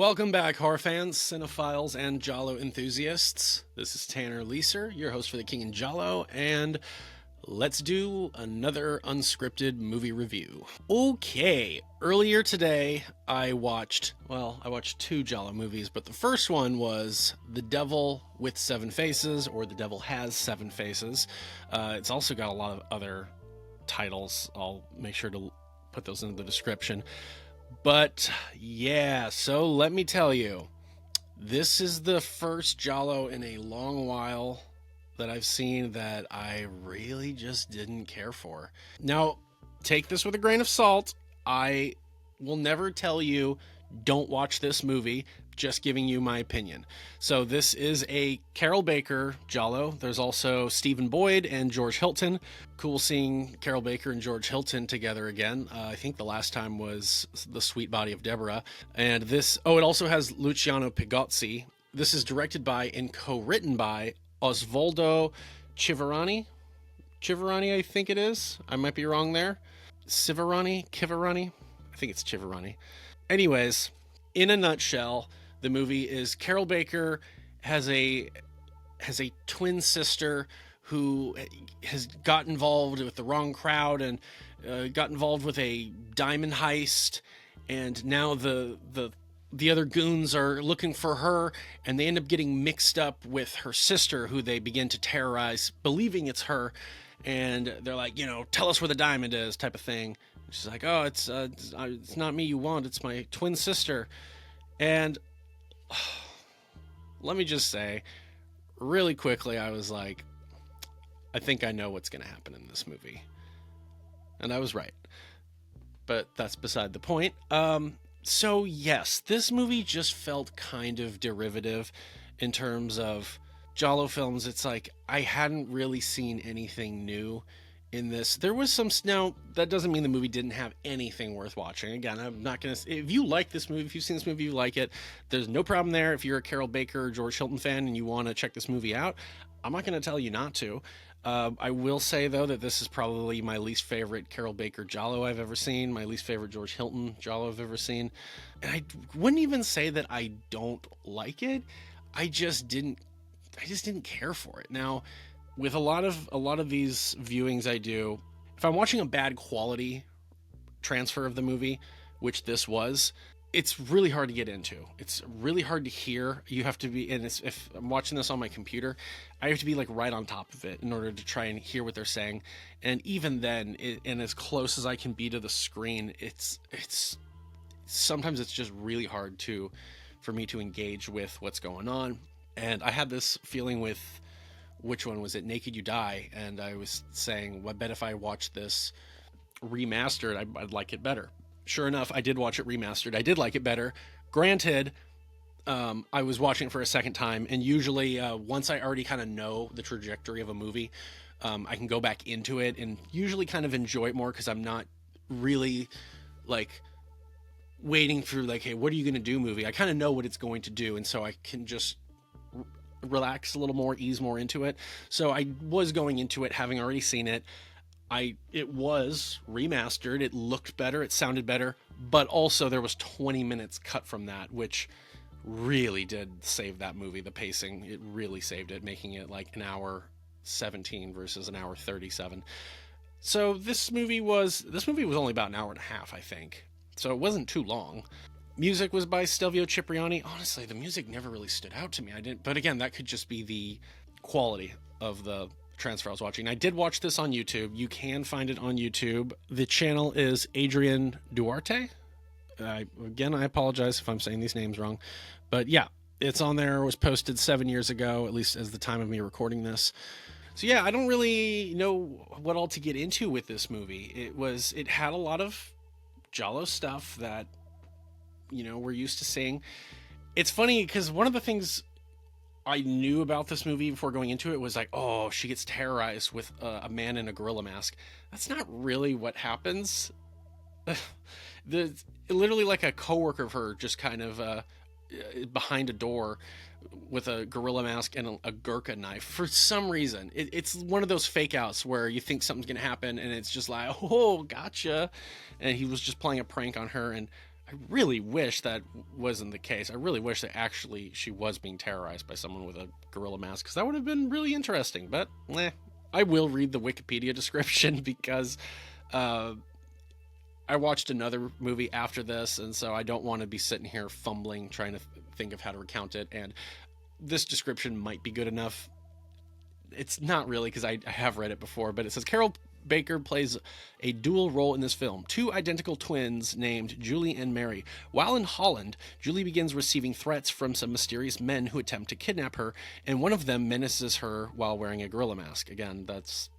Welcome back, horror fans, cinephiles, and Giallo enthusiasts. This is Tanner Leeser, your host for The King in Giallo, and let's do another unscripted movie review. Okay, earlier today I watched two Giallo movies, but the first one was The Devil with Seven Faces, or The Devil Has Seven Faces. It's also got a lot of other titles. I'll make sure to put those in the description. But yeah, so let me tell you, this is the first Giallo in a long while that I've seen that I really just didn't care for. Now, take this with a grain of salt. I will never tell you, don't watch this movie, just giving you my opinion. So this is a Carroll Baker Giallo. There's also Stephen Boyd and George Hilton. Cool seeing Carroll Baker and George Hilton together again. I think the last time was The Sweet Body of Deborah. And this, it also has Luciano Pigozzi. This is directed by and co-written by Osvaldo Civirani. Civirani, I think it is. I might be wrong there. Civirani? I think it's Civirani. Anyways, in a nutshell, the movie is Carroll Baker has a twin sister who has got involved with the wrong crowd and got involved with a diamond heist, and now the other goons are looking for her, and they end up getting mixed up with her sister, who they begin to terrorize, believing it's her, and they're like, tell us where the diamond is, type of thing. And she's like, oh, it's not me you want, it's my twin sister. And let me just say, really quickly, I was like, I think I know what's going to happen in this movie. And I was right. But that's beside the point. So yes, this movie just felt kind of derivative in terms of Giallo films. It's like I hadn't really seen anything new in this. There was some, now that doesn't mean the movie didn't have anything worth watching. Again, I'm not gonna, if you like this movie, if you've seen this movie, you like it, there's no problem there. If you're a Carroll Baker or George Hilton fan and you want to check this movie out, I'm not going to tell you not to. I will say though that this is probably my least favorite Carroll Baker Giallo I've ever seen, my least favorite George Hilton Giallo I've ever seen, and I wouldn't even say that I don't like it. I just didn't care for it. Now, with a lot of these viewings I do, if I'm watching a bad quality transfer of the movie, which this was, it's really hard to get into. It's really hard to hear. You have to be, and if I'm watching this on my computer, I have to be like right on top of it in order to try and hear what they're saying. And even then, and as close as I can be to the screen, it's sometimes it's just really hard for me to engage with what's going on. And I had this feeling with, which one was it? Naked You Die. And I was saying, well, I bet if I watched this remastered, I'd like it better. Sure enough, I did watch it remastered. I did like it better. Granted, I was watching it for a second time, and usually once I already kind of know the trajectory of a movie, I can go back into it and usually kind of enjoy it more, because I'm not really like waiting for like, hey, what are you going to do movie? I kind of know what it's going to do, and so I can just relax a little more, ease more into it. So I was going into it having already seen it. It was remastered, it looked better, it sounded better, but also there was 20 minutes cut from that, which really did save that movie. The pacing, it really saved it, making it like an hour 17 versus an hour 37. So this movie was only about an hour and a half, I think. So it wasn't too long. Music was by Stelvio Cipriani. Honestly, the music never really stood out to me. But again, that could just be the quality of the transfer I was watching. I did watch this on YouTube. You can find it on YouTube. The channel is Adrian Duarte. I apologize if I'm saying these names wrong, but yeah, it's on there. It was posted 7 years ago, at least as the time of me recording this. So yeah, I don't really know what all to get into with this movie. It had a lot of Giallo stuff that, we're used to seeing. It's funny because one of the things I knew about this movie before going into it was like, oh, she gets terrorized with a man in a gorilla mask. That's not really what happens. Literally like a coworker of her just kind of behind a door with a gorilla mask and a Gurkha knife for some reason. It's one of those fake outs where you think something's gonna happen and it's just like, oh, gotcha. And he was just playing a prank on her, and I really wish that wasn't the case. I really wish that actually she was being terrorized by someone with a gorilla mask, because that would have been really interesting. But I will read the Wikipedia description because I watched another movie after this, and so I don't want to be sitting here fumbling trying to think of how to recount it. And this description might be good enough. It's not really, because I have read it before, but it says Carroll Baker plays a dual role in this film. Two identical twins named Julie and Mary. While in Holland, Julie begins receiving threats from some mysterious men who attempt to kidnap her, and one of them menaces her while wearing a gorilla mask. Again, that's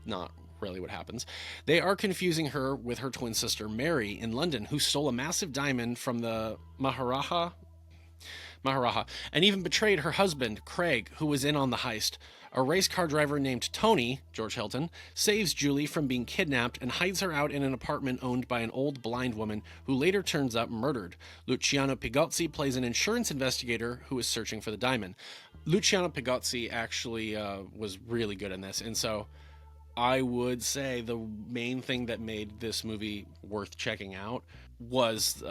not really what happens. They are confusing her with her twin sister Mary in London, who stole a massive diamond from the Maharaja, and even betrayed her husband, Craig, who was in on the heist. A race car driver named Tony, George Hilton, saves Julie from being kidnapped and hides her out in an apartment owned by an old blind woman who later turns up murdered. Luciano Pigozzi plays an insurance investigator who is searching for the diamond. Luciano Pigozzi actually was really good in this, and so I would say the main thing that made this movie worth checking out was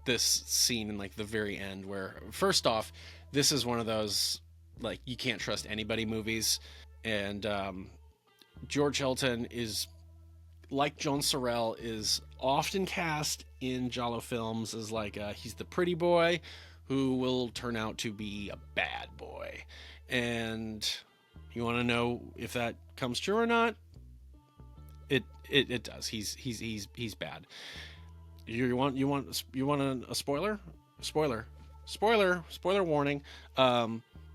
this scene in like the very end, where first off, this is one of those like you can't trust anybody movies, and George Hilton is, like John Sorrell, is often cast in Giallo films as like he's the pretty boy who will turn out to be a bad boy. And you want to know if that comes true or not? It does. He's bad. You want a spoiler? Spoiler warning.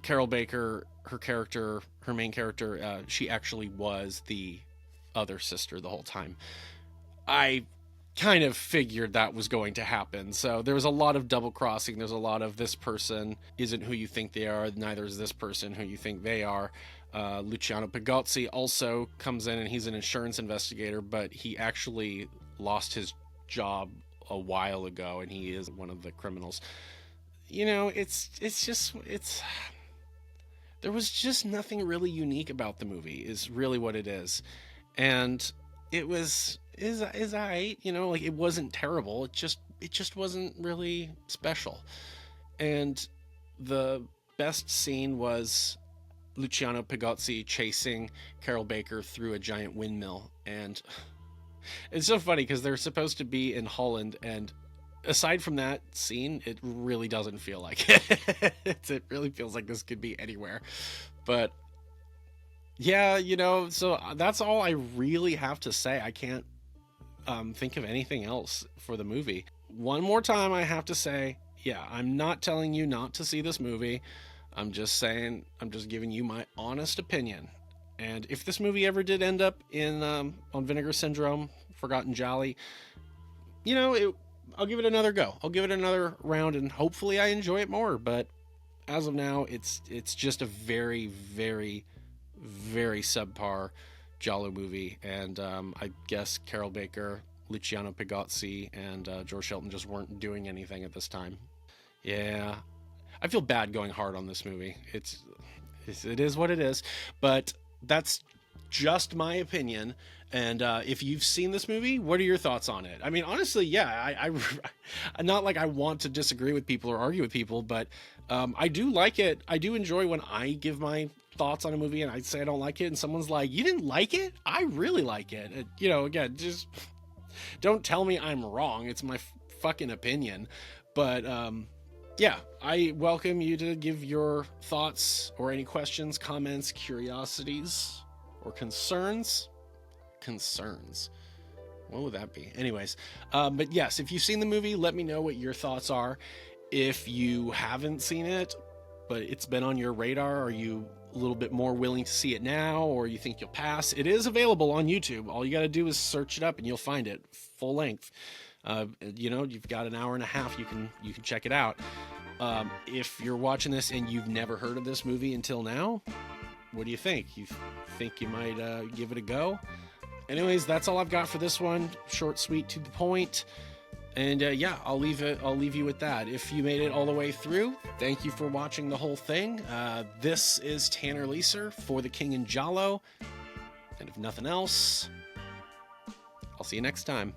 Carroll Baker, her main character, she actually was the other sister the whole time. I kind of figured that was going to happen. So there was a lot of double crossing. There's a lot of this person isn't who you think they are. Neither is this person who you think they are. Luciano Pigozzi also comes in, and he's an insurance investigator, but he actually lost his job a while ago, and he is one of the criminals. You know, it's there was just nothing really unique about the movie, is really what it is. And it is alright, you know, like it wasn't terrible. It just wasn't really special. And the best scene was Luciano Pigozzi chasing Carroll Baker through a giant windmill. And it's so funny because they're supposed to be in Holland, and aside from that scene, it really doesn't feel like it. It really feels like this could be anywhere. But yeah, you know, so that's all I really have to say. I can't think of anything else for the movie. One more time, I have to say, yeah, I'm not telling you not to see this movie. I'm just saying, I'm just giving you my honest opinion. And if this movie ever did end up in on Vinegar Syndrome, Forgotten Gialli, you know, I'll give it another go. I'll give it another round, and hopefully I enjoy it more. But as of now, it's just a very, very, very subpar Giallo movie. And I guess Carroll Baker, Luciano Pigozzi, and George Hilton just weren't doing anything at this time. Yeah, I feel bad going hard on this movie. It is what it is. But that's just my opinion. And if you've seen this movie, what are your thoughts on it? I mean, honestly, yeah, I not like I want to disagree with people or argue with people, but I do like it. I do enjoy when I give my thoughts on a movie and I say I don't like it, and someone's like, "You didn't like it? I really like it." You know, again, just don't tell me I'm wrong. It's my fucking opinion. But yeah, I welcome you to give your thoughts or any questions, comments, curiosities, or concerns. What would that be? Anyways, but yes, if you've seen the movie, let me know what your thoughts are. If you haven't seen it, but it's been on your radar, are you a little bit more willing to see it now, or you think you'll pass? It is available on YouTube. All you got to do is search it up and you'll find it full length. You know, you've got an hour and a half. You can check it out. If you're watching this and you've never heard of this movie until now, what do you think? You think you might give it a go? Anyways, that's all I've got for this one. Short, sweet, to the point. And yeah, I'll leave you with that. If you made it all the way through, thank you for watching the whole thing. This is Tanner Leeser for The King in Giallo. And if nothing else, I'll see you next time.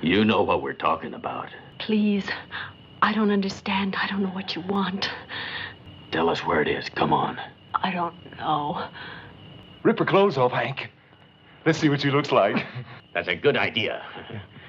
You know what we're talking about. Please. I don't understand. I don't know what you want. Tell us where it is. Come on. I don't know. Rip her clothes off, Hank. Let's see what she looks like. That's a good idea.